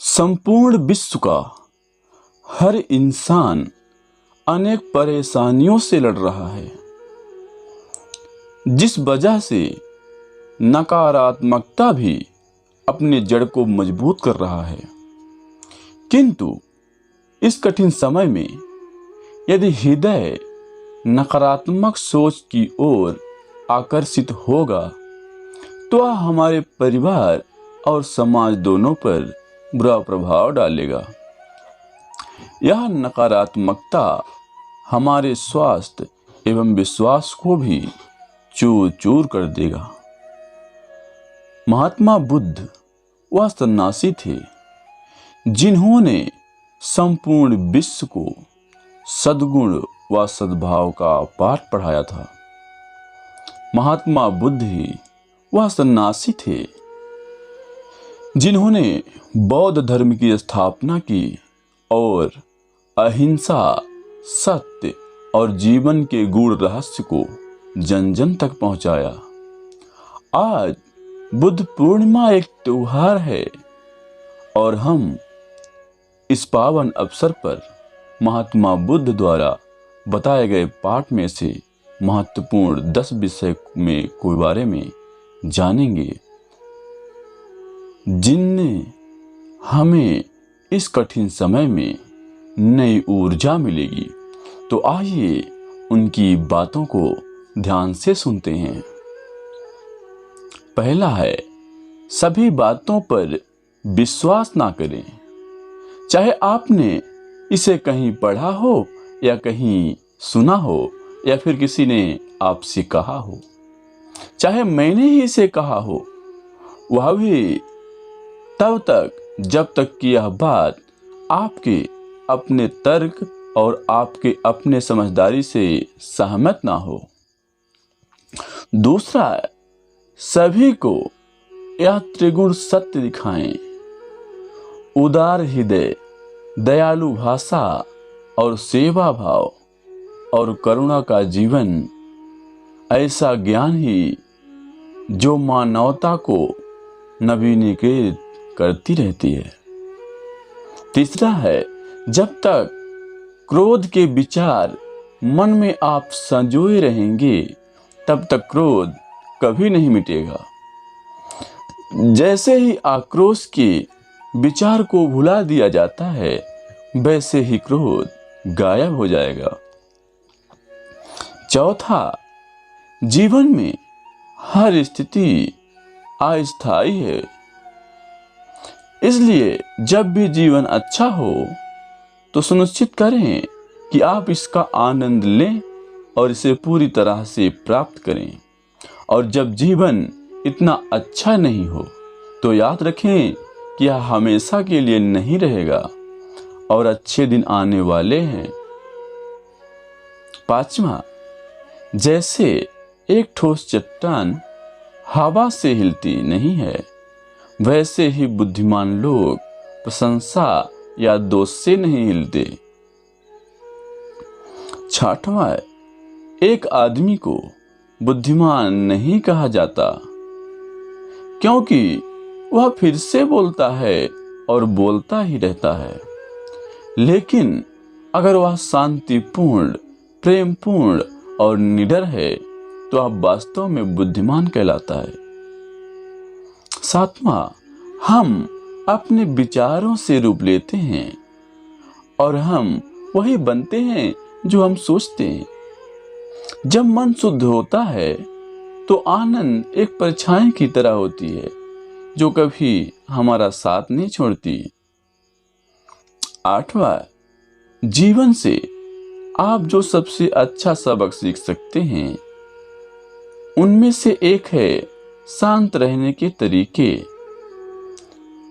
संपूर्ण विश्व का हर इंसान अनेक परेशानियों से लड़ रहा है, जिस वजह से नकारात्मकता भी अपने जड़ को मजबूत कर रहा है। किंतु इस कठिन समय में यदि हृदय नकारात्मक सोच की ओर आकर्षित होगा तो वह हमारे परिवार और समाज दोनों पर बुरा प्रभाव डालेगा। यह नकारात्मकता हमारे स्वास्थ्य एवं विश्वास को भी चूर चूर कर देगा। महात्मा बुद्ध वह सन्यासी थे जिन्होंने संपूर्ण विश्व को सद्गुण व सद्भाव का पाठ पढ़ाया था। महात्मा बुद्ध ही वह सन्यासी थे जिन्होंने बौद्ध धर्म की स्थापना की और अहिंसा, सत्य और जीवन के गूढ़ रहस्य को जन जन तक पहुंचाया। आज बुद्ध पूर्णिमा एक त्योहार है और हम इस पावन अवसर पर महात्मा बुद्ध द्वारा बताए गए पाठ में से महत्वपूर्ण 10 विषय में के बारे में जानेंगे, जिनने हमें इस कठिन समय में नई ऊर्जा मिलेगी। तो आइए उनकी बातों को ध्यान से सुनते हैं। पहला है, सभी बातों पर विश्वास ना करें। चाहे आपने इसे कहीं पढ़ा हो या कहीं सुना हो या फिर किसी ने आपसे कहा हो, चाहे मैंने ही इसे कहा हो, वह भी तब तक जब तक कि यह बात आपके अपने तर्क और आपके अपने समझदारी से सहमत ना हो। दूसरा, सभी को यह त्रिगुण सत्य दिखाएं। उदार हृदय, दयालु भाषा और सेवा भाव और करुणा का जीवन, ऐसा ज्ञान ही जो मानवता को नवीनीकृत करती रहती है। तीसरा है, जब तक क्रोध के विचार मन में आप संजोए रहेंगे तब तक क्रोध कभी नहीं मिटेगा। जैसे ही आक्रोश के विचार को भुला दिया जाता है, वैसे ही क्रोध गायब हो जाएगा। चौथा, जीवन में हर स्थिति अस्थायी है, इसलिए जब भी जीवन अच्छा हो तो सुनिश्चित करें कि आप इसका आनंद लें और इसे पूरी तरह से प्राप्त करें। और जब जीवन इतना अच्छा नहीं हो तो याद रखें कि यह हमेशा के लिए नहीं रहेगा और अच्छे दिन आने वाले हैं। पांचवा, जैसे एक ठोस चट्टान हवा से हिलती नहीं है, वैसे ही बुद्धिमान लोग प्रशंसा या दोष से नहीं हिलते। छठवां, एक आदमी को बुद्धिमान नहीं कहा जाता क्योंकि वह फिर से बोलता है और बोलता ही रहता है, लेकिन अगर वह शांतिपूर्ण, प्रेमपूर्ण और निडर है तो वह वास्तव में बुद्धिमान कहलाता है। सातवां, हम अपने विचारों से रूप लेते हैं और हम वही बनते हैं जो हम सोचते हैं। जब मन शुद्ध होता है तो आनंद एक परछाई की तरह होती है जो कभी हमारा साथ नहीं छोड़ती। आठवां, जीवन से आप जो सबसे अच्छा सबक सीख सकते हैं उनमें से एक है शांत रहने के तरीके,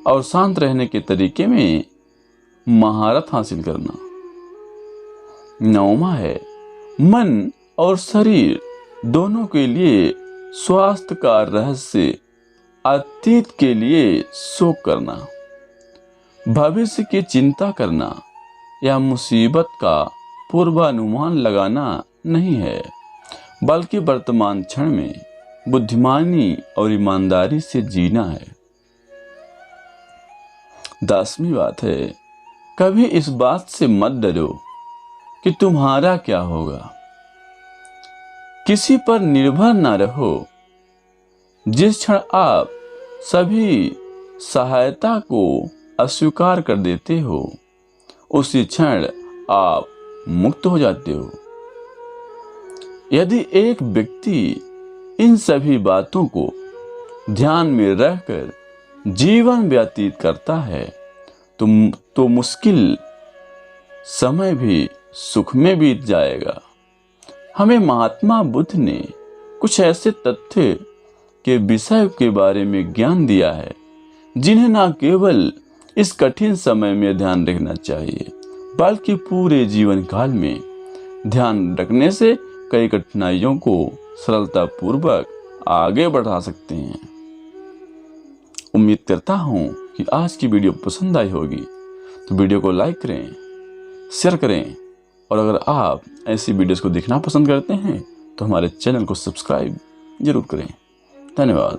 और शांत रहने के तरीके में महारत हासिल करना। नौवां है, मन और शरीर दोनों के लिए स्वास्थ्य का रहस्य अतीत के लिए शोक करना, भविष्य की चिंता करना या मुसीबत का पूर्वानुमान लगाना नहीं है, बल्कि वर्तमान क्षण में बुद्धिमानी और ईमानदारी से जीना है। 10वीं बात है, कभी इस बात से मत डरो कि तुम्हारा क्या होगा। किसी पर निर्भर न रहो। जिस क्षण आप सभी सहायता को अस्वीकार कर देते हो, उसी क्षण आप मुक्त हो जाते हो। यदि एक व्यक्ति इन सभी बातों को ध्यान में रहकर जीवन व्यतीत करता है तो मुश्किल समय भी सुख में बीत जाएगा। हमें महात्मा बुद्ध ने कुछ ऐसे तथ्य के विषय के बारे में ज्ञान दिया है जिन्हें न केवल इस कठिन समय में ध्यान रखना चाहिए, बल्कि पूरे जीवन काल में ध्यान रखने से कई कठिनाइयों को सरलतापूर्वक आगे बढ़ा सकते हैं। उम्मीद करता हूं कि आज की वीडियो पसंद आई होगी, तो वीडियो को लाइक करें, शेयर करें, और अगर आप ऐसी वीडियोस को देखना पसंद करते हैं तो हमारे चैनल को सब्सक्राइब जरूर करें। धन्यवाद।